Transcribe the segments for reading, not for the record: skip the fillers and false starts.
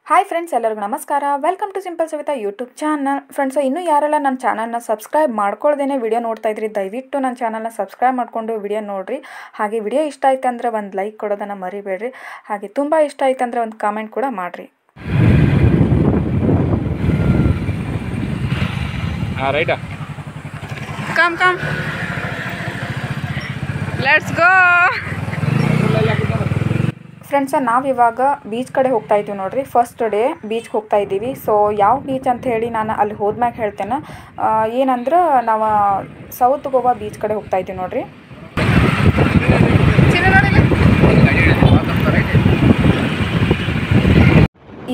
Hi friends, ಎಲ್ಲರಿಗೂ ನಮಸ್ಕಾರ. Welcome to simple Savita YouTube channel. Friends, ಇನ್ನೂ ಯಾರೆಲ್ಲ ನನ್ನ ಚಾನಲ್ನ ಸಬ್ಸ್ಕ್ರೈಬ್ ಮಾಡ್ಕೊಳ್ದೇನೆ ವಿಡಿಯೋ ನೋಡ್ತಾ ಇದ್ರಿ, ದಯವಿಟ್ಟು ನನ್ನ ಚಾನಲ್ನ ಸಬ್ಸ್ಕ್ರೈಬ್ ಮಾಡಿಕೊಂಡು ವಿಡಿಯೋ ನೋಡಿರಿ. ಹಾಗೆ ವಿಡಿಯೋ ಇಷ್ಟ ಆಯ್ತು ಅಂದರೆ ಒಂದು ಲೈಕ್ ಕೊಡೋದನ್ನು ಮರಿಬೇಡ್ರಿ. ಹಾಗೆ ತುಂಬ ಇಷ್ಟ ಆಯ್ತು ಅಂದರೆ ಒಂದು ಕಾಮೆಂಟ್ ಕೂಡ ಮಾಡಿರಿ. ರೈಟಾ ಕಮ್ ಲೆಟ್ಸ್ ಗೋ. ಫ್ರೆಂಡ್ಸ, ನಾವಿವಾಗ ಬೀಚ್ ಕಡೆ ಹೋಗ್ತಾ ಇದ್ದೀವಿ ನೋಡ್ರಿ. ಫಸ್ಟ್ ಡೇ ಬೀಚ್ಗೆ ಹೋಗ್ತಾ ಇದ್ದೀವಿ. ಸೊ ಯಾವ ಬೀಚ್ ಅಂತ ಹೇಳಿ ನಾನು ಅಲ್ಲಿ ಹೋದ್ಮ್ಯಾಗ ಹೇಳ್ತೇನೆ. ಏನಂದ್ರೆ ನಾವು ಸೌತ್ ಗೋವಾ ಬೀಚ್ ಕಡೆ ಹೋಗ್ತಾ ಇದ್ದೀವಿ ನೋಡ್ರಿ.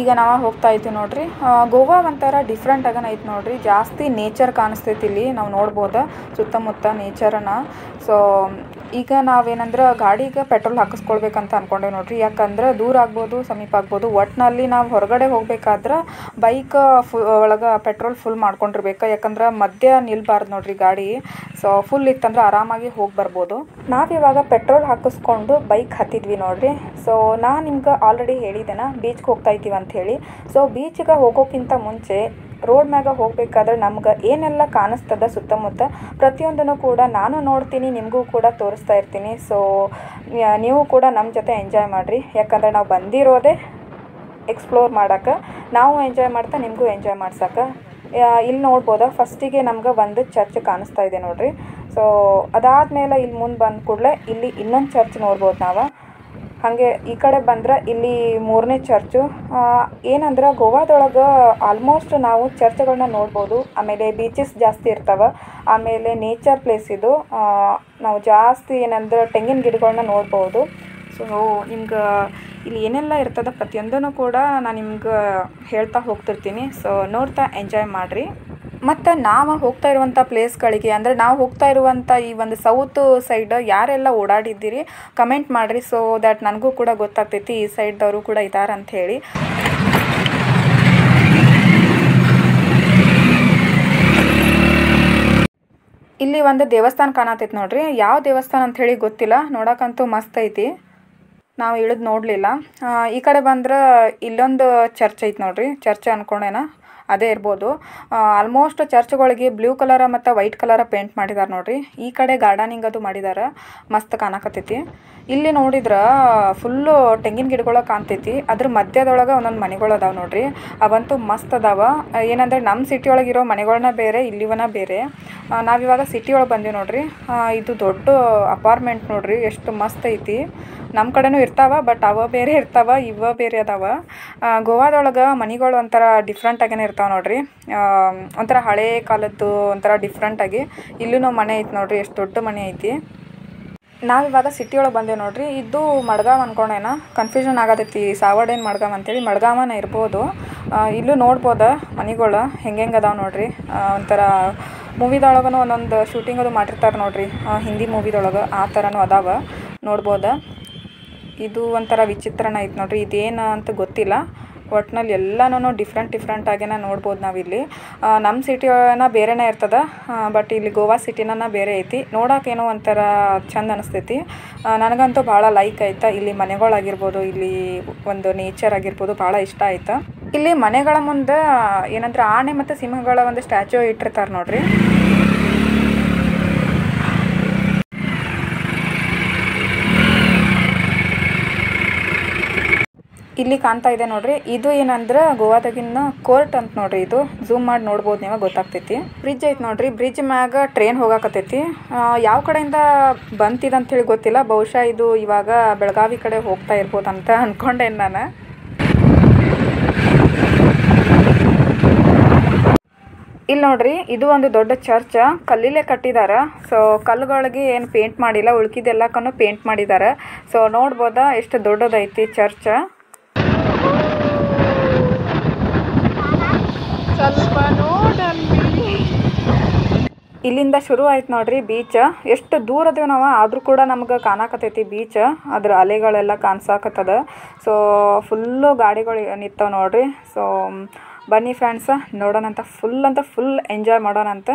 ಈಗ ನಾವು ಹೋಗ್ತಾ ಇದ್ದೀವಿ ನೋಡ್ರಿ. ಗೋವಾ ಒಂಥರ ಡಿಫ್ರೆಂಟ್ ಆಗನ ಐತೆ ನೋಡ್ರಿ. ಜಾಸ್ತಿ ನೇಚರ್ ಕಾಣಿಸ್ತೈತಿ ಇಲ್ಲಿ, ನಾವು ನೋಡ್ಬೋದು ಸುತ್ತಮುತ್ತ ನೇಚರನ್ನು. ಸೊ ಈಗ ನಾವೇನಂದ್ರೆ ಗಾಡಿಗೆ ಪೆಟ್ರೋಲ್ ಹಾಕಿಸ್ಕೊಳ್ಬೇಕಂತ ಅಂದ್ಕೊಂಡೇವೆ ನೋಡ್ರಿ. ಯಾಕಂದ್ರೆ ದೂರ ಆಗ್ಬೋದು, ಸಮೀಪ ಆಗ್ಬೋದು, ಒಟ್ಟಿನಲ್ಲಿ ನಾವು ಹೊರಗಡೆ ಹೋಗ್ಬೇಕಾದ್ರೆ ಬೈಕ್ ಒಳಗೆ ಪೆಟ್ರೋಲ್ ಫುಲ್ ಮಾಡ್ಕೊಂಡಿರ್ಬೇಕು. ಯಾಕಂದ್ರೆ ಮಧ್ಯ ನಿಲ್ಬಾರ್ದು ನೋಡ್ರಿ ಗಾಡಿ. ಸೊ ಫುಲ್ ಇತ್ತಂದ್ರೆ ಆರಾಮಾಗಿ ಹೋಗಿ ಬರ್ಬೋದು. ನಾವಿವಾಗ ಪೆಟ್ರೋಲ್ ಹಾಕಿಸ್ಕೊಂಡು ಬೈಕ್ ಹತ್ತಿದ್ವಿ ನೋಡ್ರಿ. ಸೊ ನಾನು ನಿಮ್ಗೆ ಆಲ್ರೆಡಿ ಹೇಳಿದ್ದೇನೆ ಬೀಚ್ಗೆ ಹೋಗ್ತಾ ಇದ್ದೀವಿ ಅಂಥೇಳಿ. ಸೊ ಬೀಚ್ಗೆ ಹೋಗೋಕ್ಕಿಂತ ಮುಂಚೆ ರೋಡ್ ಮ್ಯಾಗ ಹೋಗ್ಬೇಕಾದ್ರೆ ನಮ್ಗೆ ಏನೆಲ್ಲ ಕಾಣಿಸ್ತದ ಸುತ್ತಮುತ್ತ ಪ್ರತಿಯೊಂದನ್ನು ಕೂಡ ನಾನು ನೋಡ್ತೀನಿ, ನಿಮಗೂ ಕೂಡ ತೋರಿಸ್ತಾ ಇರ್ತೀನಿ. ಸೊ ನೀವು ಕೂಡ ನಮ್ಮ ಜೊತೆ ಎಂಜಾಯ್ ಮಾಡಿರಿ. ಯಾಕಂದರೆ ನಾವು ಬಂದಿರೋದೇ ಎಕ್ಸ್ಪ್ಲೋರ್ ಮಾಡೋಕ್ಕೆ, ನಾವು ಎಂಜಾಯ್ ಮಾಡ್ತಾ ನಿಮಗೂ ಎಂಜಾಯ್ ಮಾಡ್ಸೋಕ್ಕೆ. ಇಲ್ಲಿ ನೋಡ್ಬೋದಾ, ಫಸ್ಟಿಗೆ ನಮ್ಗೆ ಒಂದು ಚರ್ಚ್ ಕಾಣಿಸ್ತಾ ಇದೆ ನೋಡ್ರಿ. ಸೊ ಅದಾದಮೇಲೆ ಇಲ್ಲಿ ಮುಂದೆ ಬಂದ ಕೂಡಲೇ ಇಲ್ಲಿ ಇನ್ನೊಂದು ಚರ್ಚ್ ನೋಡ್ಬೋದು ನಾವು. ಹಾಗೆ ಈ ಕಡೆ ಬಂದ್ರೆ ಇಲ್ಲಿ 3ನೇ ಚರ್ಚು. ಏನಂದ್ರೆ ಗೋವಾದೊಳಗೆ ಆಲ್ಮೋಸ್ಟ್ ನಾವು ಚರ್ಚ್ಗಳನ್ನ ನೋಡ್ಬೋದು. ಆಮೇಲೆ ಬೀಚಸ್ ಜಾಸ್ತಿ ಇರ್ತವೆ. ಆಮೇಲೆ ನೇಚರ್ ಪ್ಲೇಸ್ ಇದು. ನಾವು ಜಾಸ್ತಿ ಏನಂದ್ರೆ ತೆಂಗಿನ ಗಿಡಗಳನ್ನ ನೋಡ್ಬೋದು. ಸೊ ನಿಮ್ಗೆ ಇಲ್ಲಿ ಏನೆಲ್ಲ ಇರ್ತದೆ ಪ್ರತಿಯೊಂದನ್ನು ಕೂಡ ನಾನು ನಿಮ್ಗೆ ಹೇಳ್ತಾ ಹೋಗ್ತಿರ್ತೀನಿ. ಸೊ ನೋಡ್ತಾ ಎಂಜಾಯ್ ಮಾಡಿರಿ. ಮತ್ತು ನಾವು ಹೋಗ್ತಾ ಇರುವಂಥ ಪ್ಲೇಸ್ಗಳಿಗೆ, ಅಂದರೆ ನಾವು ಹೋಗ್ತಾ ಇರುವಂಥ ಈ ಒಂದು ಸೌತ್ ಸೈಡ್ ಯಾರೆಲ್ಲ ಓಡಾಡಿದ್ದೀರಿ ಕಮೆಂಟ್ ಮಾಡಿರಿ. ಸೊ ದ್ಯಾಟ್ ನನಗೂ ಕೂಡ ಗೊತ್ತಾಗ್ತೈತಿ ಈ ಸೈಡ್ದವರು ಕೂಡ ಇದ್ದಾರೆ ಅಂಥೇಳಿ. ಇಲ್ಲಿ ಒಂದು ದೇವಸ್ಥಾನ ಕಾಣತೈತಿ ನೋಡ್ರಿ. ಯಾವ ದೇವಸ್ಥಾನ ಅಂಥೇಳಿ ಗೊತ್ತಿಲ್ಲ, ನೋಡೋಕ್ಕಂತೂ ಮಸ್ತ್ ಐತಿ. ನಾವು ಇಳಿದು ನೋಡಲಿಲ್ಲ. ಈ ಕಡೆ ಬಂದ್ರೆ ಇಲ್ಲೊಂದು ಚರ್ಚ್ ಐತಿ ನೋಡ್ರಿ. ಚರ್ಚ್ ಅಂದ್ಕೊಂಡೇನ ಅದೇ ಇರ್ಬೋದು. ಆಲ್ಮೋಸ್ಟ್ ಚರ್ಚ್ಗಳಿಗೆ ಬ್ಲೂ ಕಲರ ಮತ್ತು ವೈಟ್ ಕಲರ ಪೇಂಟ್ ಮಾಡಿದ್ದಾರೆ ನೋಡ್ರಿ. ಈ ಕಡೆ ಗಾರ್ಡನಿಂಗ್ ಅದು ಮಾಡಿದ್ದಾರೆ, ಮಸ್ತ್ ಕಾಣಕತ್ತೈತಿ. ಇಲ್ಲಿ ನೋಡಿದ್ರೆ ಫುಲ್ಲು ತೆಂಗಿನ ಗಿಡಗಳ ಕಾಣ್ತೈತಿ. ಅದ್ರ ಮಧ್ಯದೊಳಗೆ ಒಂದೊಂದು ಮನೆಗಳು ಅದಾವೆ ನೋಡ್ರಿ. ಅವಂತೂ ಮಸ್ತ್ ಅದಾವ. ಏನಂದ್ರೆ ನಮ್ಮ ಸಿಟಿ ಒಳಗಿರೋ ಮನೆಗಳನ್ನ ಬೇರೆ, ಇಲ್ಲಿವನ ಬೇರೆ. ನಾವಿವಾಗ ಸಿಟಿ ಒಳಗೆ ಬಂದೀವಿ ನೋಡ್ರಿ. ಇದು ದೊಡ್ಡ ಅಪಾರ್ಟ್ಮೆಂಟ್ ನೋಡ್ರಿ, ಎಷ್ಟು ಮಸ್ತ್ ಐತಿ. ನಮ್ಮ ಕಡೆನೂ ಇರ್ತಾವ, ಬಟ್ ಅವ ಬೇರೆ ಇರ್ತಾವ, ಇವ ಬೇರೆ ಅದಾವ. ಗೋವಾದೊಳಗೆ ಮನೆಗಳು ಒಂಥರ ಡಿಫ್ರೆಂಟಾಗೇ ಇರ್ತಾವೆ ನೋಡ್ರಿ. ಒಂಥರ ಹಳೇ ಕಾಲದ್ದು ಒಂಥರ ಡಿಫ್ರೆಂಟಾಗಿ. ಇಲ್ಲೂ ಮನೆ ಐತಿ ನೋಡ್ರಿ, ಎಷ್ಟು ದೊಡ್ಡ ಮನೆ ಐತಿ. ನಾವಿವಾಗ ಸಿಟಿ ಒಳಗೆ ಬಂದೇವೆ ನೋಡ್ರಿ. ಇದು ಮಡ್ಗಾವ್ ಅಂದ್ಕೊಂಡೇನ, ಕನ್ಫ್ಯೂಷನ್ ಆಗತೈತಿ ಸಾವಡೇನು ಮಡ್ಗಾವ್ ಅಂತೇಳಿ. ಮಡ್ಗಾವನ ಇರ್ಬೋದು. ಇಲ್ಲೂ ನೋಡ್ಬೋದು ಮನೆಗಳು ಹೆಂಗೆ ಅದಾವೆ ನೋಡ್ರಿ. ಒಂಥರ ಮೂವಿದೊಳಗೂ ಒಂದೊಂದು ಶೂಟಿಂಗ್ ಅದು ಮಾಡಿರ್ತಾರೆ ನೋಡ್ರಿ, ಹಿಂದಿ ಮೂವಿದೊಳಗೆ ಆ ಥರನೂ ಅದಾವ, ನೋಡ್ಬೋದು. ಇದು ಒಂಥರ ವಿಚಿತ್ರನ ಐತೆ ನೋಡ್ರಿ. ಇದೇನು ಅಂತ ಗೊತ್ತಿಲ್ಲ, ಒಟ್ಟಿನಲ್ಲಿ ಎಲ್ಲನೂ ಡಿಫ್ರೆಂಟ್ ಆಗೇನ ನೋಡ್ಬೋದು ನಾವಿಲ್ಲಿ. ನಮ್ಮ ಸಿಟಿನ ಬೇರೆನೇ ಇರ್ತದೆ, ಬಟ್ ಇಲ್ಲಿ ಗೋವಾ ಸಿಟಿನ ಬೇರೆ ಐತಿ. ನೋಡೋಕೇನೋ ಒಂಥರ ಚಂದ ಅನಿಸ್ತೈತಿ. ನನಗಂತೂ ಭಾಳ ಲೈಕ್ ಆಯ್ತಾ. ಇಲ್ಲಿ ಮನೆಗಳಾಗಿರ್ಬೋದು, ಇಲ್ಲಿ ಒಂದು ನೇಚರ್ ಆಗಿರ್ಬೋದು, ಭಾಳ ಇಷ್ಟ ಆಯ್ತು. ಇಲ್ಲಿ ಮನೆಗಳ ಮುಂದೆ ಏನಂದ್ರೆ ಆನೆ ಮತ್ತು ಸಿಂಹಗಳ ಒಂದು ಸ್ಟ್ಯಾಚ್ಯೂ ಇಟ್ಟಿರ್ತಾರೆ ನೋಡ್ರಿ. ಇಲ್ಲಿ ಕಾಣ್ತಾ ಇದೆ ನೋಡ್ರಿ. ಇದು ಏನಂದ್ರೆ ಗೋವಾದಾಗಿನ ಕೋರ್ಟ್ ಅಂತ ನೋಡ್ರಿ. ಇದು ಝೂಮ್ ಮಾಡಿ ನೋಡ್ಬೋದು, ನೀವು ಗೊತ್ತಾಗ್ತೈತಿ. ಬ್ರಿಡ್ಜ್ ಐತಿ ನೋಡ್ರಿ. ಬ್ರಿಡ್ಜ್ ಮ್ಯಾಗ ಟ್ರೈನ್ ಹೋಗಾಕತ್ತೈತಿ. ಯಾವ ಕಡೆಯಿಂದ ಬಂತಿದೆ ಅಂಥೇಳಿ ಗೊತ್ತಿಲ್ಲ. ಬಹುಶಃ ಇದು ಇವಾಗ ಬೆಳಗಾವಿ ಕಡೆ ಹೋಗ್ತಾ ಇರ್ಬೋದು ಅಂತ ಅಂದ್ಕೊಂಡೇನು ನಾನು. ಇಲ್ಲಿ ನೋಡ್ರಿ, ಇದು ಒಂದು ದೊಡ್ಡ ಚರ್ಚ್, ಕಲ್ಲಿಲೆ ಕಟ್ಟಿದ್ದಾರೆ. ಸೊ ಕಲ್ಲುಗಳಿಗೆ ಏನು ಪೇಂಟ್ ಮಾಡಿಲ್ಲ, ಉಳ್ಕಿದೆಲ್ಲಕ್ಕೂ ಪೇಂಟ್ ಮಾಡಿದ್ದಾರೆ. ಸೊ ನೋಡ್ಬೋದಾ ಎಷ್ಟು ದೊಡ್ಡದೈತಿ ಚರ್ಚ್. ಸ್ವಲ್ಪ ನೋಡಲ್ಲಿ ಇಲ್ಲಿಂದ ಶುರು ಆಯ್ತು ನೋಡ್ರಿ ಬೀಚ್. ಎಷ್ಟು ದೂರ ಅದೇವು ನಾವು, ಆದರೂ ಕೂಡ ನಮ್ಗೆ ಕಾಣಕತ್ತೈತಿ ಬೀಚ್. ಅದ್ರ ಅಲೆಗಳೆಲ್ಲ ಕಾಣಿಸಾಕತ್ತದ. ಸೊ ಫುಲ್ಲು ಗಾಡಿಗಳು ನಿಂತಾವೆ ನೋಡ್ರಿ. ಸೊ ಬನ್ನಿ ಫ್ರೆಂಡ್ಸ, ನೋಡೋಣಂತ, ಫುಲ್ ಎಂಜಾಯ್ ಮಾಡೋಣಂತ.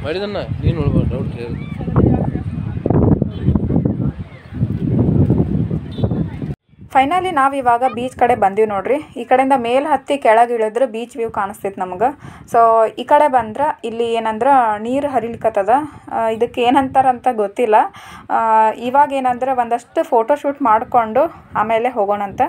ಮಾಡಿದನ್ನ ನೀನು ನೋಡ್ಬೋದು ಡೌಟ್. ಫೈನಲಿ ನಾವು ಇವಾಗ ಬೀಚ್ ಕಡೆ ಬಂದೀವಿ ನೋಡ್ರಿ. ಈ ಕಡೆಯಿಂದ ಮೇಲೆ ಹತ್ತಿ ಕೆಳಗೆ ಇಳಿದ್ರೆ ಬೀಚ್ ವ್ಯೂ ಕಾಣಿಸ್ತೈತೆ ನಮ್ಗೆ. ಸೊ ಈ ಕಡೆ ಬಂದ್ರೆ ಇಲ್ಲಿ ಏನಂದ್ರೆ ನೀರು ಹರಿಲಿಕ್ಕತ್ತದ. ಇದಕ್ಕೆ ಏನಂತಾರಂತ ಗೊತ್ತಿಲ್ಲ. ಇವಾಗ ಏನಂದ್ರೆ ಒಂದಷ್ಟು ಫೋಟೋಶೂಟ್ ಮಾಡಿಕೊಂಡು ಆಮೇಲೆ ಹೋಗೋಣಂತ.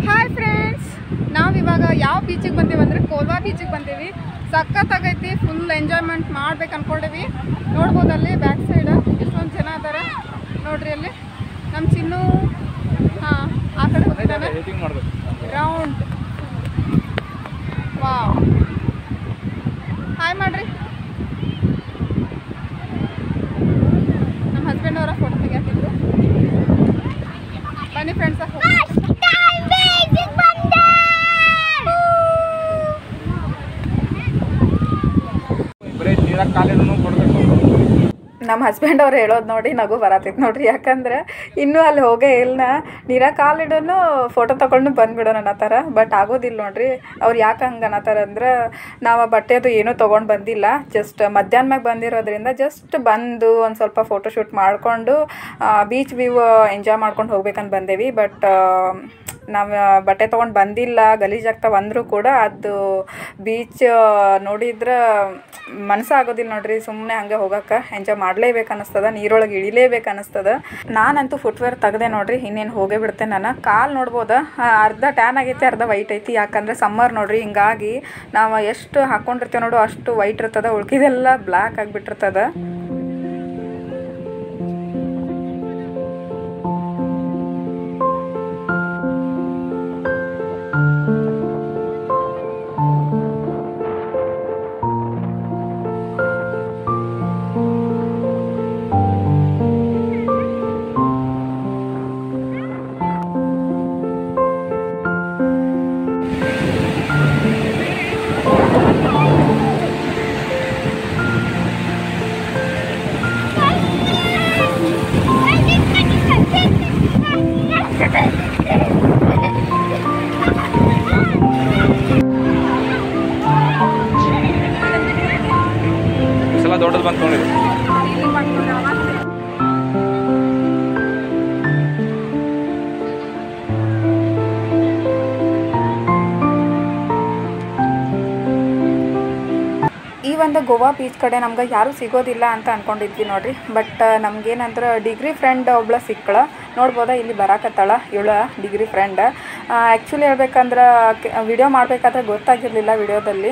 ಹಾಯ್ ಫ್ರೆಂಡ್ಸ್, ನಾವಿವಾಗ ಯಾವ ಬೀಚಿಗೆ ಬಂದೀವಿ ಅಂದರೆ ಕೋಲ್ವಾ ಬೀಚಿಗೆ ಬಂದೀವಿ. ಸಖತ್ತಾಗೈತಿ, ಫುಲ್ ಎಂಜಾಯ್ಮೆಂಟ್ ಮಾಡ್ಬೇಕು ಅಂದ್ಕೊಂಡೀವಿ. ನೋಡ್ಬೋದಲ್ಲಿ ಬ್ಯಾಕ್ ಸೈಡ್ ಎಷ್ಟೊಂದು ಜನ ಅದಾರೆ ನೋಡ್ರಿ. ಅಲ್ಲಿ ನಮ್ಮ ಚಿನ್ನು ಆ ಕಡೆ ಹೋಗಿದ್ದಾನೆ ರೌಂಡ್. ವಾವ್, ಹಾಯ್ ಮಾಡ್ರಿ. ನಮ್ಮ ಹಸ್ಬೆಂಡ್ ಅವರ ಫೋಟೋ ತೆಗಿಯಾಕಿದ್ರು. ಬನ್ನಿ ಫ್ರೆಂಡ್ಸ್. ನಮ್ಮ ಹಸ್ಬೆಂಡ್ ಅವ್ರು ಹೇಳೋದು ನೋಡಿ ನಗು ಬರತೈತೆ ನೋಡ್ರಿ. ಯಾಕಂದ್ರೆ ಇನ್ನೂ ಅಲ್ಲಿ ಹೋಗೇ ಇಲ್ಲ, ನೀರಾಗ ಕಾಲಿಡೋನು ಫೋಟೋ ತೊಗೊಂಡು ಬಂದುಬಿಡೋಣ ಅನ್ನತ್ತಾರ. ಬಟ್ ಆಗೋದಿಲ್ಲ ನೋಡ್ರಿ. ಅವ್ರು ಯಾಕೆ ಹಂಗೆ ಅನ್ನತ್ತಾರ ಅಂದ್ರೆ, ನಾವು ಬಟ್ಟೆದು ಏನೂ ತೊಗೊಂಡು ಬಂದಿಲ್ಲ. ಜಸ್ಟ್ ಮಧ್ಯಾಹ್ನ ಮ್ಯಾಗ ಬಂದಿರೋದ್ರಿಂದ ಜಸ್ಟ್ ಬಂದು ಒಂದು ಸ್ವಲ್ಪ ಫೋಟೋಶೂಟ್ ಮಾಡಿಕೊಂಡು ಬೀಚ್ ವ್ಯೂ ಎಂಜಾಯ್ ಮಾಡ್ಕೊಂಡು ಹೋಗ್ಬೇಕಂತ ಬಂದೇವಿ. ಬಟ್ ನಾವು ಬಟ್ಟೆ ತೊಗೊಂಡು ಬಂದಿಲ್ಲ, ಗಲೀಜಾಗ್ತಾವ ಅಂದರೂ ಕೂಡ ಅದು ಬೀಚ್ ನೋಡಿದ್ರೆ ಮನಸ್ಸಾಗೋದಿಲ್ಲ ನೋಡ್ರಿ. ಸುಮ್ಮನೆ ಹಂಗೆ ಹೋಗೋಕೆ ಎಂಜಾಯ್ ಮಾಡಲೇಬೇಕು ಅನ್ನಿಸ್ತದ, ನೀರೊಳಗೆ ಇಳಿಲೇಬೇಕು ಅನ್ನಿಸ್ತದ. ನಾನಂತೂ ಫುಟ್ವೇರ್ ತೆಗ್ದೆ ನೋಡ್ರಿ, ಇನ್ನೇನು ಹೋಗೇ ಬಿಡ್ತೇನೆ. ನಾನು ಕಾಲು ನೋಡ್ಬೋದ, ಅರ್ಧ ಟ್ಯಾನ್ ಆಗೈತಿ, ಅರ್ಧ ವೈಟ್ ಐತಿ. ಯಾಕಂದರೆ ಸಮ್ಮರ್ ನೋಡ್ರಿ, ಹಿಂಗಾಗಿ ನಾವು ಎಷ್ಟು ಹಾಕ್ಕೊಂಡಿರ್ತೇವೆ ನೋಡು ಅಷ್ಟು ವೈಟ್ ಇರ್ತದ, ಉಳ್ಕಿದೆಲ್ಲ ಬ್ಲ್ಯಾಕ್ ಆಗಿಬಿಟ್ಟಿರ್ತದ. ದೊಡ್ಡದು ಬಂದು ತೊಗೊಂಡಿದೆ. ಈ ಒಂದು ಗೋವಾ ಬೀಚ್ ಕಡೆ ನಮ್ಗೆ ಯಾರೂ ಸಿಗೋದಿಲ್ಲ ಅಂತ ಅಂದ್ಕೊಂಡಿದ್ವಿ ನೋಡ್ರಿ. ಬಟ್ ನಮ್ಗೇನಂದ್ರೆ ಡಿಗ್ರಿ ಫ್ರೆಂಡ್ ಒಬ್ಳು ಸಿಕ್ಕಳ ನೋಡ್ಬೋದಾ, ಇಲ್ಲಿ ಬರಾಕತ್ತಾಳ ಇವಳ ಡಿಗ್ರಿ ಫ್ರೆಂಡ್. ಆ್ಯಕ್ಚುಲಿ ಹೇಳ್ಬೇಕಂದ್ರೆ ವಿಡಿಯೋ ಮಾಡಬೇಕಾದ್ರೆ ಗೊತ್ತಾಗಿರಲಿಲ್ಲ ವಿಡಿಯೋದಲ್ಲಿ.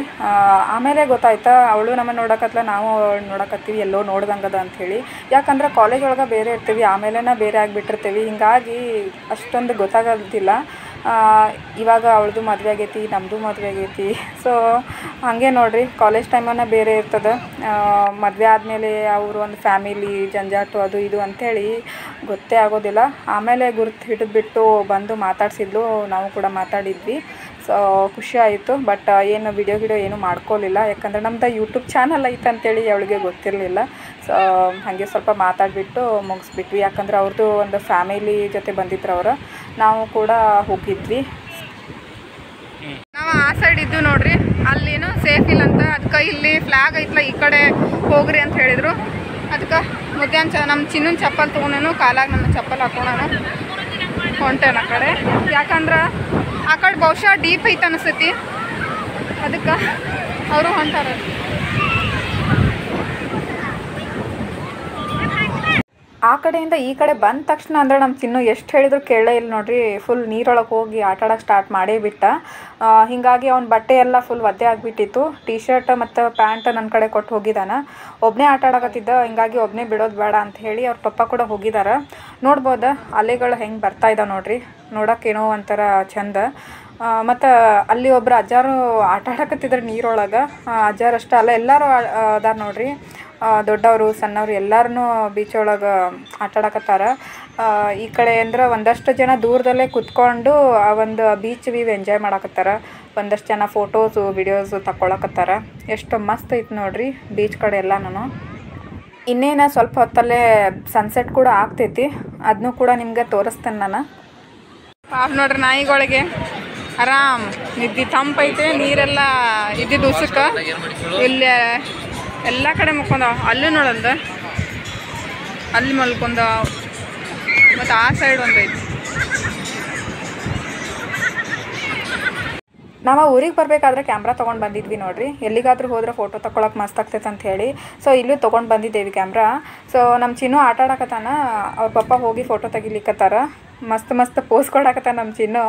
ಆಮೇಲೆ ಗೊತ್ತಾಯ್ತಾ, ಅವಳು ನಮ್ಮನ್ನು ನೋಡಕತ್ಲ, ನಾವು ಅವಳು ನೋಡಕತ್ತೀವಿ, ಎಲ್ಲೋ ನೋಡ್ದಂಗದ ಅಂಥೇಳಿ. ಯಾಕಂದ್ರೆ ಕಾಲೇಜ್ ಒಳಗೆ ಬೇರೆ ಇರ್ತೀವಿ, ಆಮೇಲೆ ಬೇರೆ ಆಗಿಬಿಟ್ಟಿರ್ತೀವಿ. ಹೀಗಾಗಿ ಅಷ್ಟೊಂದು ಗೊತ್ತಾಗೋದಿಲ್ಲ. ಇವಾಗ ಅವಳದು ಮದುವೆ ಆಗೈತಿ, ನಮ್ಮದು ಮದುವೆ ಆಗೈತಿ. ಸೊ ಹಾಗೆ ನೋಡ್ರಿ, ಕಾಲೇಜ್ ಟೈಮನ್ನು ಬೇರೆ ಇರ್ತದೆ. ಮದುವೆ ಆದಮೇಲೆ ಅವರು ಒಂದು ಫ್ಯಾಮಿಲಿ ಜಂಜಾಟು ಅದು ಇದು ಅಂಥೇಳಿ ಗೊತ್ತೇ ಆಗೋದಿಲ್ಲ. ಆಮೇಲೆ ಗುರ್ತು ಹಿಡಿದ್ಬಿಟ್ಟು ಬಂದು ಮಾತಾಡ್ಸಿದ್ಲು, ನಾವು ಕೂಡ ಮಾತಾಡಿದ್ವಿ. ಸೊ ಖುಷಿ ಆಯಿತು. ಬಟ್ ಏನು ವಿಡಿಯೋ ಏನು ಮಾಡ್ಕೊಳ್ಳಿಲ್ಲ, ಯಾಕಂದರೆ ನಮ್ದು ಯೂಟ್ಯೂಬ್ ಚಾನಲ್ ಐತೆ ಅಂತೇಳಿ ಅವಳಿಗೆ ಗೊತ್ತಿರಲಿಲ್ಲ. ಸೊ ಹಾಗೆ ಸ್ವಲ್ಪ ಮಾತಾಡಿಬಿಟ್ಟು ಮುಗಿಸ್ಬಿಟ್ವಿ. ಯಾಕಂದ್ರೆ ಅವ್ರದ್ದು ಒಂದು ಫ್ಯಾಮಿಲಿ ಜೊತೆ ಬಂದಿದ್ರು ಅವರು, ನಾವು ಕೂಡ ಹೋಗಿದ್ವಿ. ನಾವು ಆ ಸೈಡ್ ಇದ್ದು ನೋಡ್ರಿ, ಅಲ್ಲೇನು ಸೇಫ್ ಇಲ್ಲ ಅಂತ, ಅದಕ್ಕೆ ಇಲ್ಲಿ ಫ್ಲಾಗ್ ಐತ್ಲ ಈ ಕಡೆ ಹೋಗ್ರಿ ಅಂತ ಹೇಳಿದರು. ಅದಕ್ಕೆ ಮಧ್ಯಾಹ್ನ ನಮ್ಮ ಚಿನ್ನನ ಚಪ್ಪಲ್ ತೊಗೊಂಡೇನು, ಕಾಲಾಗ ನನ್ನ ಚಪ್ಪಲ್ ಹಾಕೋಣ ಹೊಂಟೇನ ಆ ಕಡೆ. ಯಾಕಂದ್ರೆ ಆ ಕಡೆ ಬಹುಶಃ ಡೀಪ್ ಐತೆ ಅನಿಸ್ತೈತಿ, ಅದಕ್ಕೆ ಅವರು ಹೊಂಟಾರ. ಆ ಕಡೆಯಿಂದ ಈ ಕಡೆ ಬಂದ ತಕ್ಷಣ ಅಂದ್ರೆ ನಮ್ಮ ಚಿನ್ನು ಎಷ್ಟು ಹೇಳಿದ್ರು ಕೇಳೇ ಇಲ್ಲ ನೋಡ್ರಿ. ಫುಲ್ ನೀರೊಳಗೆ ಹೋಗಿ ಆಟ ಆಡೋಕೆ ಸ್ಟಾರ್ಟ್ ಮಾಡೇ ಬಿಟ್ಟ. ಹೀಗಾಗಿ ಅವ್ನ ಬಟ್ಟೆ ಎಲ್ಲ ಫುಲ್ ಒದ್ದೆ ಆಗಿಬಿಟ್ಟಿತ್ತು. ಟಿ ಶರ್ಟ್ ಮತ್ತು ಪ್ಯಾಂಟ್ ನನ್ನ ಕಡೆ ಕೊಟ್ಟು ಹೋಗಿದ್ದಾನೆ. ಒಬ್ಬನೇ ಆಟ ಆಡಕತ್ತಿದ್ದ, ಹಿಂಗಾಗಿ ಒಬ್ಬನೇ ಬಿಡೋದು ಬೇಡ ಅಂತ ಹೇಳಿ ಅವ್ರ ಪಪ್ಪ ಕೂಡ ಹೋಗಿದ್ದಾರೆ. ನೋಡ್ಬೋದು ಅಲೆಗಳು ಹೆಂಗೆ ಬರ್ತಾ ಇದ್ದಾವೆ ನೋಡ್ರಿ, ನೋಡೋಕ್ಕೇನೋ ಒಂಥರ ಚಂದ. ಮತ್ತು ಅಲ್ಲಿ ಒಬ್ಬರು ಅಜ್ಜಾರು ಆಟ ಆಡಕತ್ತಿದ್ರು ನೀರೊಳಗೆ. ಅಜ್ಜಾರು ಅಷ್ಟೇ ಅಲ್ಲ, ಎಲ್ಲರೂ ಅದಾರ ನೋಡ್ರಿ, ದೊಡ್ಡವರು ಸಣ್ಣವರು ಎಲ್ಲರೂ ಬೀಚ್ ಒಳಗೆ ಆಟ ಆಡಕತ್ತಾರ. ಈ ಕಡೆ ಅಂದ್ರೆ ಒಂದಷ್ಟು ಜನ ದೂರದಲ್ಲೇ ಕುತ್ಕೊಂಡು ಆ ಒಂದು ಬೀಚ್ ವ್ಯೂ ಎಂಜಾಯ್ ಮಾಡಕತ್ತಾರ. ಒಂದಷ್ಟು ಜನ ಫೋಟೋಸು ವಿಡಿಯೋಸು ತಗೊಳಕತ್ತಾರ. ಎಷ್ಟು ಮಸ್ತ್ ಐತೆ ನೋಡ್ರಿ ಬೀಚ್ ಕಡೆ ಎಲ್ಲನೂ. ಇನ್ನೇನು ಸ್ವಲ್ಪ ಹೊತ್ತಲ್ಲೇ ಸನ್ಸೆಟ್ ಕೂಡ ಆಗ್ತೈತಿ, ಅದನ್ನೂ ಕೂಡ ನಿಮ್ಗೆ ತೋರಿಸ್ತೇನೆ ನಾನು. ಪಾಪ ನೋಡ್ರಿ ನಾಯಿಗಳಿಗೆ ಆರಾಮ್ ನಿದ್ದೆ, ತಂಪೈತೆ, ನೀರೆಲ್ಲ ಇದ್ದಿದ್ದು ಉಸುಕ. ಇಲ್ಲಿ ಎಲ್ಲ ಕಡೆ ಮುಕ್ಕೊಂಡವ, ಅಲ್ಲೂ ನೋಡಲ್ದ ಅಲ್ಲಿ ಮಲ್ಕೊಂಡವ, ಮತ್ತು ಆ ಸೈಡ್ ಒಂದೈತಿ. ನಾವು ಊರಿಗೆ ಬರಬೇಕಾದ್ರೆ ಕ್ಯಾಮ್ರಾ ತೊಗೊಂಡು ಬಂದಿದ್ವಿ ನೋಡ್ರಿ. ಎಲ್ಲಿಗಾದ್ರೂ ಹೋದ್ರೆ ಫೋಟೋ ತಗೊಳಕ್ಕೆ ಮಸ್ತ್ ಆಗ್ತೈತೆ ಅಂತ ಹೇಳಿ ಸೊ ಇಲ್ಲೂ ತೊಗೊಂಡು ಬಂದಿದ್ದೇವೆ ಕ್ಯಾಮ್ರಾ. ಸೊ ನಮ್ಮ ಚಿನ್ನು ಆಟ ಆಡಕತ್ತಾನ, ಅವ್ರ ಪಪ್ಪ ಹೋಗಿ ಫೋಟೋ ತೆಗಿಲಿಕ್ಕತ್ತಾರ. ಮಸ್ತ್ ಮಸ್ತ್ ಪೋಸ್ ಕೊಡಕತ್ತಾನ ನಮ್ಮ ಚಿನ್ನು.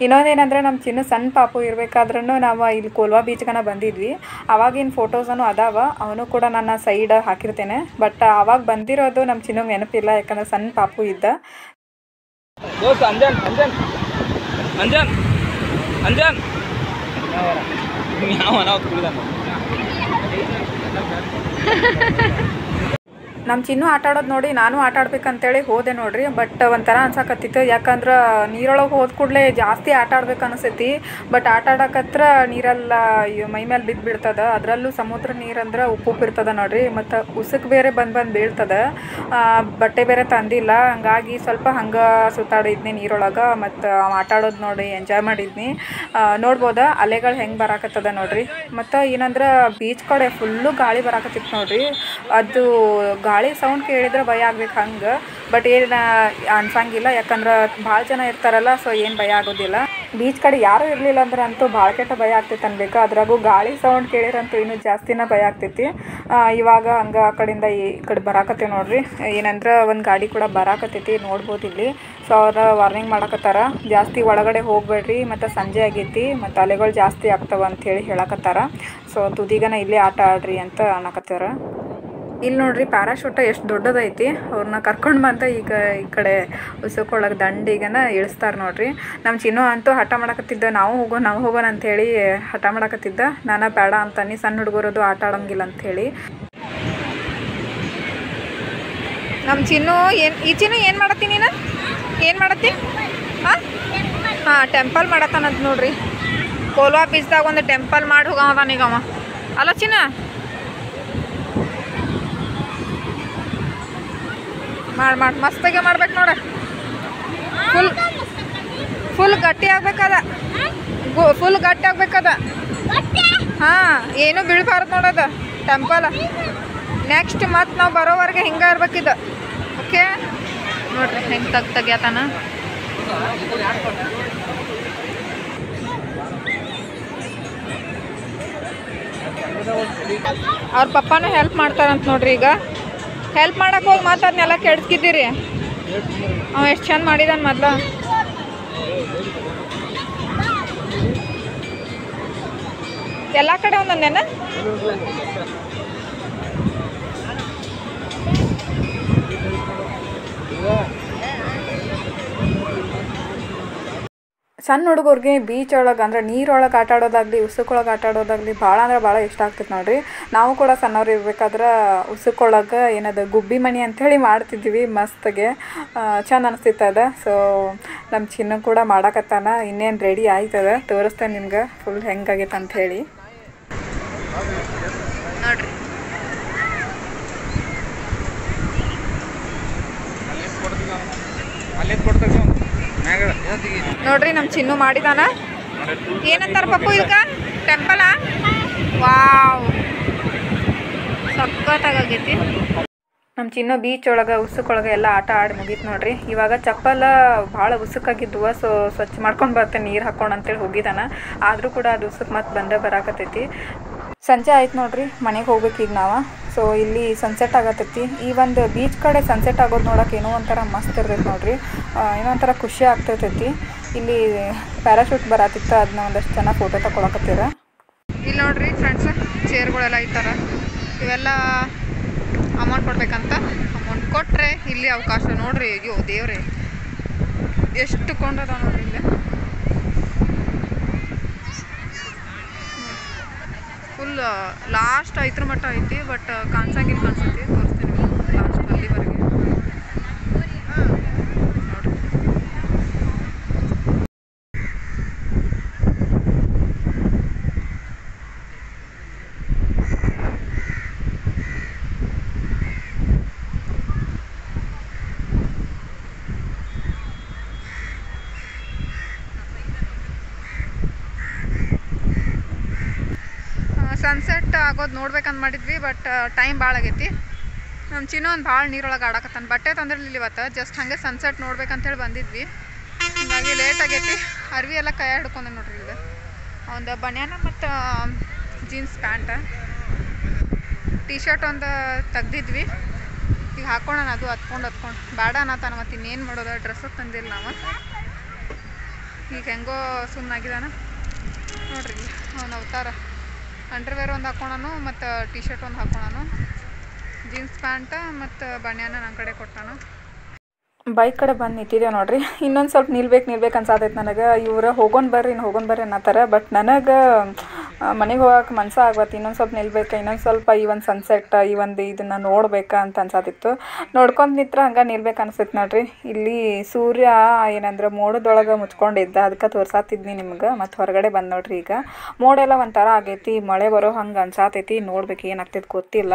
ಇನ್ನೊಂದೇನಂದ್ರೆ ನಮ್ಮ ಚಿನ್ನು ಸಣ್ಣ ಪಾಪು ಇರಬೇಕಾದ್ರೂ ನಾವು ಇಲ್ಲಿ ಕೋಲ್ವಾ ಬೀಚ್ಗನ ಬಂದಿದ್ವಿ. ಅವಾಗಿನ ಫೋಟೋಸನು ಅದಾವ, ಅವನು ಕೂಡ ನನ್ನ ಸೈಡ್ ಹಾಕಿರ್ತೇನೆ. ಬಟ್ ಅವಾಗ ಬಂದಿರೋದು ನಮ್ಮ ಚಿನ್ನಂಗೆ ನೆನಪಿಲ್ಲ, ಯಾಕಂದ್ರೆ ಸಣ್ಣ ಪಾಪು ಇದ್ದ. ನಮ್ಮ ಚಿನ್ನು ಆಟ ಆಡೋದು ನೋಡಿ ನಾನು ಆಟ ಆಡ್ಬೇಕಂತೇಳಿ ಹೋದೆ ನೋಡ್ರಿ. ಬಟ್ ಒಂಥರ ಅನ್ಸಕತ್ತಿತ್ತು, ಯಾಕಂದ್ರೆ ನೀರೊಳಗೆ ಹೋದ ಕೂಡಲೇ ಜಾಸ್ತಿ ಆಟ ಆಡ್ಬೇಕು ಅನಿಸ್ತೈತಿ. ಬಟ್ ಆಟ ಆಡಕತ್ರ ನೀರೆಲ್ಲ ಮೈ ಮೇಲೆ ಬಿದ್ದು ಬೀಳ್ತದೆ. ಅದರಲ್ಲೂ ಸಮುದ್ರ ನೀರಂದ್ರೆ ಉಪ್ಪು ಇರ್ತದೆ ನೋಡ್ರಿ, ಮತ್ತು ಉಸುಕ್ ಬೇರೆ ಬಂದು ಬೀಳ್ತದೆ. ಬಟ್ಟೆ ಬೇರೆ ತಂದಿಲ್ಲ, ಹಂಗಾಗಿ ಸ್ವಲ್ಪ ಹಂಗೆ ಸುತ್ತಾಡಿದ್ನಿ ನೀರೊಳಗೆ. ಮತ್ತು ಆಟ ಆಡೋದು ನೋಡಿ ಎಂಜಾಯ್ ಮಾಡಿದ್ನಿ. ನೋಡ್ಬೋದ ಅಲೆಗಳು ಹೆಂಗೆ ಬರಾಕತ್ತದ ನೋಡ್ರಿ. ಮತ್ತು ಏನಂದ್ರೆ ಬೀಚ್ ಕಡೆ ಫುಲ್ಲು ಗಾಳಿ ಬರಾಕತ್ತಿತ್ತು ನೋಡ್ರಿ. ಅದು ಗಾಳಿ ಸೌಂಡ್ ಕೇಳಿದ್ರೆ ಭಯ ಆಗ್ಬೇಕು ಹಂಗೆ. ಬಟ್ ಏನು ಅನ್ಸಂಗಿಲ್ಲ, ಯಾಕಂದ್ರೆ ಭಾಳ ಜನ ಇರ್ತಾರಲ್ಲ, ಸೊ ಏನು ಭಯ ಆಗೋದಿಲ್ಲ. ಬೀಚ್ ಕಡೆ ಯಾರೂ ಇರಲಿಲ್ಲ ಅಂದ್ರೆ ಅಂತೂ ಭಾಳ ಕೆಟ್ಟ ಭಯ ಆಗ್ತೈತೆ ಅನ್ಬೇಕು. ಅದ್ರಾಗೂ ಗಾಳಿ ಸೌಂಡ್ ಕೇಳಿರಂತೂ ಇನ್ನೂ ಜಾಸ್ತಿನ ಭಯ ಆಗ್ತೈತಿ. ಇವಾಗ ಹಂಗೆ ಆ ಕಡೆಯಿಂದ ಈ ಕಡೆ ಬರಾಕತ್ತೀವಿ ನೋಡ್ರಿ. ಏನಂದ್ರೆ ಒಂದು ಗಾಡಿ ಕೂಡ ಬರಾಕತ್ತೈತಿ, ನೋಡ್ಬೋದು ಇಲ್ಲಿ. ಸೊ ಅವ್ರು ವಾರ್ನಿಂಗ್ ಮಾಡಕತ್ತಾರ, ಜಾಸ್ತಿ ಒಳಗಡೆ ಹೋಗಬೇಡ್ರಿ, ಮತ್ತು ಸಂಜೆ ಆಗೈತಿ, ಮತ್ತು ಅಲೆಗಳು ಜಾಸ್ತಿ ಆಗ್ತಾವ ಅಂಥೇಳಿ ಹೇಳಕತ್ತಾರ. ಸೊ ತುದಿಗನ ಇಲ್ಲೇ ಆಟ ಆಡ್ರಿ ಅಂತ ಅನ್ನಕತ್ತಾರ. ಇಲ್ಲಿ ನೋಡ್ರಿ ಪ್ಯಾರಾಶೂಟ ಎಷ್ಟು ದೊಡ್ಡದೈತಿ. ಅವ್ರನ್ನ ಕರ್ಕೊಂಡು ಬಂತ ಈಗ ಈ ಕಡೆ ಉಸುಕೊಳಗೆ ದಂಡಿಗನ ಇಳಿಸ್ತಾರೆ ನೋಡ್ರಿ. ನಮ್ಮ ಚಿನ್ನು ಅಂತೂ ಹಠ ಮಾಡಕತ್ತಿದ್ದ, ನಾವು ಹೋಗೋಣ ಅಂಥೇಳಿ ಹಠ ಮಾಡಕತ್ತಿದ್ದ. ನಾನು ಬೇಡ ಅಂತಾನೆ, ಸಣ್ಣ ಹುಡುಗರದು ಆಟ ಆಡೋಂಗಿಲ್ಲ ಅಂಥೇಳಿ. ನಮ್ಮ ಚಿನ್ನು ಈ ಚಿನ್ನು ಏನು ಮಾಡತ್ತಿ ನೀನು? ಏನು ಮಾಡತ್ತಿ? ಹಾಂ ಟೆಂಪಲ್ ಮಾಡತ್ತಾನಂತ ನೋಡ್ರಿ. ಕೋಲ್ವಾ ಬೀಚ್ದಾಗ ಒಂದು ಟೆಂಪಲ್ ಮಾಡಿ ಹೋಗವನೀಗವ ಅಲ್ಲ ಚಿನ್ನ? ಮಾಡಿ ಮಸ್ತಾಗೆ ಮಾಡ್ಬೇಕು ನೋಡ. ಫುಲ್ ಗಟ್ಟಿ ಆಗ್ಬೇಕದ, ಫುಲ್ ಗಟ್ಟಿ ಆಗ್ಬೇಕದ. ಹಾಂ, ಏನು ಬೀಳ್ಬಾರ್ದು ನೋಡೋದು ಟೆಂಪಲ್. ನೆಕ್ಸ್ಟ್ ಮತ್ತು ನಾವು ಬರೋವರೆಗೆ ಹಿಂಗೆ ಇರ್ಬೇಕಿದ್ದು. ಓಕೆ ನೋಡ್ರಿ ಹೆಂಗೆ ತೆಗ್ಯಾತಾನ. ಅವ್ರ ಪಪ್ಪನೂ ಹೆಲ್ಪ್ ಮಾಡ್ತಾರಂತ ನೋಡ್ರಿ. ಈಗ ಹೆಲ್ಪ್ ಮಾಡಕ್ಕೆ ಹೋಗಿ ಮತ್ತೆ ಅದನ್ನೆಲ್ಲ ಕೆಡ್ಸ್ಕಿದ್ದೀರಿ. ಅವ ಎಷ್ಟು ಚಂದ ಮಾಡಿದಾನ ಮೊದ್ಲು. ಎಲ್ಲ ಕಡೆ ಒಂದೊಂದೇನ? ಸಣ್ಣ ಹುಡುಗರಿಗೆ ಬೀಚ್ ಒಳಗೆ ಅಂದ್ರೆ ನೀರೊಳಗೆ ಆಟ ಆಡೋದಾಗಲಿ ಉಸುಕೊಳಗೆ ಆಟ ಆಡೋದಾಗಲಿ ಭಾಳ ಅಂದ್ರೆ ಭಾಳ ಇಷ್ಟ ಆಗ್ತೈತೆ ನೋಡ್ರಿ. ನಾವು ಕೂಡ ಸಣ್ಣವ್ರು ಇರ್ಬೇಕಾದ್ರೆ ಉಸುಕೊಳಗೆ ಏನದು ಗುಬ್ಬಿ ಮಣಿ ಅಂಥೇಳಿ ಮಾಡ್ತಿದ್ವಿ ಮಸ್ತ್ಗೆ, ಚಂದ ಅನಿಸ್ತಿತ್ತು ಅದು. ಸೊ ನಮ್ಮ ಚಿನ್ನ ಕೂಡ ಮಾಡಕತ್ತಾನ, ಇನ್ನೇನು ರೆಡಿ ಆಯ್ತದ, ತೋರಿಸ್ತೇನೆ ನಿಮ್ಗೆ ಫುಲ್ ಹೆಂಗಾಗೈತೆ ಅಂಥೇಳಿ ನೋಡ್ರಿ. ನೋಡ್ರಿ ನಮ್ಮ ಚಿನ್ನು ಮಾಡಿದಾನ. ಏನಂತಾರ ಪಪ್ಪು ಇದಕ್ಕೆ? ಟೆಂಪಲಾ? ವಾವ್, ಸಖತ್ತಾಗೈತಿ. ನಮ್ಮ ಚಿನ್ನು ಬೀಚ್ ಒಳಗೆ ಉಸುಕೊಳಗೆ ಎಲ್ಲ ಆಟ ಆಡಿ ಮುಗೀತು ನೋಡ್ರಿ. ಇವಾಗ ಚಪ್ಪಲ ಭಾಳ ಉಸುಕಾಗಿದ್ವು, ಸೊ ಸ್ವಚ್ಛ ಮಾಡ್ಕೊಂಡು ಬರ್ತೇನೆ ನೀರು ಹಾಕ್ಕೊಂಡು ಅಂತೇಳಿ ಹೋಗಿದ್ದಾನ. ಆದರೂ ಕೂಡ ಅದು ಉಸುಕ್ ಮತ್ತೆ ಬಂದೇ ಬರಾಕತ್ತೈತಿ. ಸಂಜೆ ಆಯ್ತು ನೋಡ್ರಿ, ಮನೆಗೆ ಹೋಗ್ಬೇಕು ಈಗ ನಾವು. ಸೊ ಇಲ್ಲಿ ಸನ್ಸೆಟ್ ಆಗತ್ತೈತಿ. ಈ ಒಂದು ಬೀಚ್ ಕಡೆ ಸನ್ಸೆಟ್ ಆಗೋದು ನೋಡೋಕೆ ಏನೋ ಒಂಥರ ಮಸ್ತ್ ಇರ್ತೈತೆ ನೋಡ್ರಿ. ಏನೋ ಒಂಥರ ಖುಷಿ ಆಗ್ತೈತೈತಿ. ಇಲ್ಲಿ ಪ್ಯಾರಾಶೂಟ್ ಬರತ್ತಿತ್ತು, ಅದನ್ನ ಒಂದಷ್ಟು ಜನ ಫೋಟೋ ತಗೊಳಕತ್ತೀರ. ಇಲ್ಲಿ ನೋಡ್ರಿ ಫ್ರೆಂಡ್ಸ್, ಚೇರ್ಗಳೆಲ್ಲ ಈ ಥರ ಇವೆಲ್ಲ ಅಮೌಂಟ್ ಕೊಡ್ಬೇಕಂತ. ಅಮೌಂಟ್ ಕೊಟ್ಟರೆ ಇಲ್ಲಿ ಅವಕಾಶ ನೋಡ್ರಿ. ಅಯ್ಯೋ ದೇವ್ರೆ, ಎಷ್ಟು ಕೊಂಡದ ನೋಡ್ರಿ ಇಲ್ಲಿ. ಫುಲ್ ಲಾಸ್ಟ್ 5 ಮಟ್ಟ ಐತಿ, ಬಟ್ ಕಾಣಿಸಂಗಿಲ್ಲ ಕಾಣಿಸ್ತೈತಿ. ತೋರಿಸ್ತೀನಿ ಲಾಸ್ಟ್ ಅಲ್ಲಿವರೆಗೆ ನೋಡ್ರಿ. ಸನ್ಸೆಟ್ ಆಗೋದು ನೋಡ್ಬೇಕಂತ ಮಾಡಿದ್ವಿ, ಬಟ್ ಟೈಮ್ ಭಾಳ ಆಗೈತಿ. ನಮ್ಮ ಚಿನ್ನ ಒಂದು ಭಾಳ ನೀರೊಳಗೆ ಆಡಕತ್ತಾನ. ಬಟ್ಟೆ ತಂದಿರಲಿಲ್ಲ ಇವತ್ತು, ಜಸ್ಟ್ ಹಾಗೆ ಸನ್ಸೆಟ್ ನೋಡ್ಬೇಕಂತೇಳಿ ಬಂದಿದ್ವಿ. ಹಾಗಾಗಿ ಲೇಟ್ ಆಗೈತಿ. ಅರ್ವಿ ಎಲ್ಲ ಕೈ ಹಿಡ್ಕೊಂಡೆ ನೋಡ್ರಿ. ಇದು ಒಂದು ಬನ್ಯಾನ ಮತ್ತು ಜೀನ್ಸ್ ಪ್ಯಾಂಟ್, ಟೀ ಶರ್ಟ್ ಒಂದು ತೆಗ್ದಿದ್ವಿ. ಈಗ ಹಾಕ್ಕೊಳ್ಳೋಣ, ಅದು ಹತ್ಕೊಂಡು ಬೇಡ ಅನ್ನತಾನ. ಮತ್ತು ಇನ್ನೇನು ಮಾಡೋದು, ಡ್ರೆಸ್ಸು ತಂದಿಲ್ಲ ನಾವು. ಈಗ ಹೆಂಗೋ ಸುಮ್ಮನಾಗಿದ್ದಾನ ನೋಡ್ರಿ. ಅವ್ನು ಅವತಾರ ಅಂಡರ್ವೇರ್ ಒಂದು ಹಾಕ್ಕೊಳನು ಮತ್ತು ಟೀ ಶರ್ಟ್ ಒಂದು ಹಾಕ್ಕೊಳನು, ಜೀನ್ಸ್ ಪ್ಯಾಂಟ್ ಮತ್ತು ಬನ್ಯಾನ ನನ್ನ ಕಡೆ ಕೊಟ್ಟಾನು. ಬೈಕ್ ಕಡೆ ಬಂದು ನಿಂತಿದ್ದೇವೆ ನೋಡ್ರಿ. ಇನ್ನೊಂದು ಸ್ವಲ್ಪ ನಿಲ್ಬೇಕು ಅನ್ಸಾತೈತೆ ನನಗೆ. ಇವ್ರು ಹೋಗೋಣ ಬರ್ರಿ ಅನ್ನತ್ತಾರೆ. ಬಟ್ ನನಗೆ ಮನೆಗೆ ಹೋಗಕ್ಕೆ ಮನ್ಸ ಆಗತ್ತೆ. ಇನ್ನೊಂದು ಸ್ವಲ್ಪ ನಿಲ್ಬೇಕು, ಇನ್ನೊಂದು ಸ್ವಲ್ಪ ಈ ಒಂದು ಸನ್ಸೆಟ್, ಈ ಒಂದು ಇದನ್ನು ನೋಡ್ಬೇಕಾ ಅಂತ ಅನ್ಸಾತಿತ್ತು. ನೋಡ್ಕೊಂಡು ನಿಂತ್ರ ಹಂಗೆ ನಿಲ್ಬೇಕು ಅನ್ಸೈತೆ ನೋಡ್ರಿ. ಇಲ್ಲಿ ಸೂರ್ಯ ಏನಂದ್ರೆ ಮೋಡದೊಳಗೆ ಮುಚ್ಕೊಂಡಿದ್ದ, ಅದಕ್ಕೆ ತೋರ್ಸಾತಿದ್ನಿ ನಿಮ್ಗೆ. ಮತ್ತು ಹೊರಗಡೆ ಬಂದು ನೋಡ್ರಿ. ಈಗ ಮೋಡೆಲ್ಲ ಒಂಥರ ಆಗೈತಿ, ಮಳೆ ಬರೋ ಹಂಗೆ ಅನ್ಸಾತೈತಿ. ನೋಡ್ಬೇಕು ಏನಾಗ್ತೈತೆ ಗೊತ್ತಿಲ್ಲ.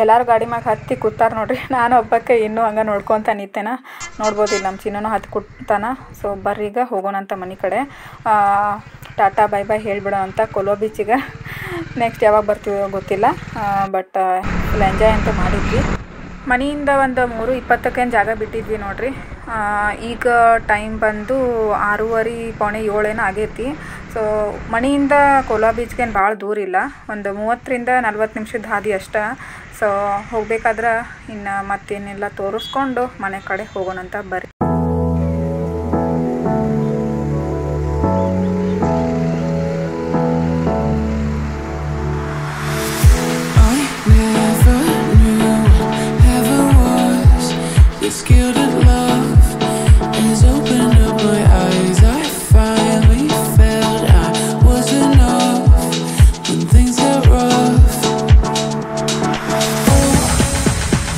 ಎಲ್ಲರೂ ಗಾಡಿ ಮ್ಯಾಗ ಹತ್ತಿ ಕೂತಾರೆ ನೋಡ್ರಿ. ನಾನು ಒಬ್ಬಕ್ಕೆ ಇನ್ನೂ ಹಂಗೆ ನೋಡ್ಕೊತ ನಿಂತೇನೆ. ನೋಡ್ಬೋದು ಇಲ್ಲಿ ನಮ್ಮ ಚಿನ್ನೂ ಹತ್ತಿ ಕೂತಾನ. ಸೊ ಬರ್ರಿ ಈಗ ಹೋಗೋಣಂತ ಮನೆ ಕಡೆ. ಟಾಟಾ ಬೈ ಬೈ ಹೇಳಿಬಿಡೋಣ ಅಂತ ಕೊಲೋ ಬೀಚಿಗೆ. ನೆಕ್ಸ್ಟ್ ಯಾವಾಗ ಬರ್ತೀವೋ ಗೊತ್ತಿಲ್ಲ, ಬಟ್ ಫುಲ್ ಎಂಜಾಯ್ ಅಂತೂ ಮಾಡಿದ್ವಿ. ಮನೆಯಿಂದ ಒಂದು 3:20 ಜಾಗ ಬಿಟ್ಟಿದ್ವಿ ನೋಡ್ರಿ. ಈಗ ಟೈಮ್ ಬಂದು 6:30 ಪೌಣೆ 7 ಏನೋ ಆಗೈತಿ. ಸೊ ಮನೆಯಿಂದ ಕೋಲಾ ಬೀಚ್ಗೇನು ಭಾಳ ದೂರ ಇಲ್ಲ, ಒಂದು 30ರಿಂದ 40 ನಿಮಿಷದ ಹಾದಿ ಅಷ್ಟೇ. ಸೊ ಹೋಗ್ಬೇಕಾದ್ರೆ ಇನ್ನು ಮತ್ತೇನೆಲ್ಲ ತೋರಿಸ್ಕೊಂಡು ಮನೆ ಕಡೆ ಹೋಗೋಣಂತ ಬರ್ರಿ. Skilled at love has opened up my eyes. I finally felt I was enough when things got rough.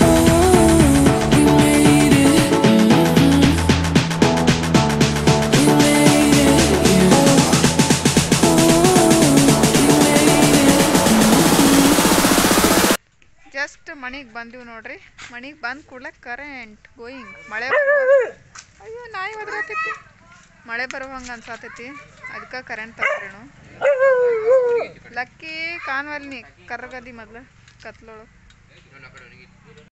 Oh, we made it. We made it, yeah. We made it. Just ಮನೆಗೆ ಬಂದೀವಿ ನೋಡ್ರಿ. ಮನೆಗೆ ಬಂದು ಕೂಡಲೇ ಕರೆಂಟ್ ಗೋಯಿಂಗ್. ಮಳೆ ಅಯ್ಯೋ ನಾಯಿ ಒದ್ರತೈತಿ. ಮಳೆ ಬರೋ ಹಂಗೆ ಅನ್ಸಾತೈತಿ, ಅದಕ್ಕೆ ಕರೆಂಟ್ ತಗೋರೇನು. ಲಕ್ಕಿ ಕಾನ್ವಲ್ ನೀ ಕರ್ಗದಿ ಮೊದ್ಲು ಕತ್ಲೊಳಗೆ.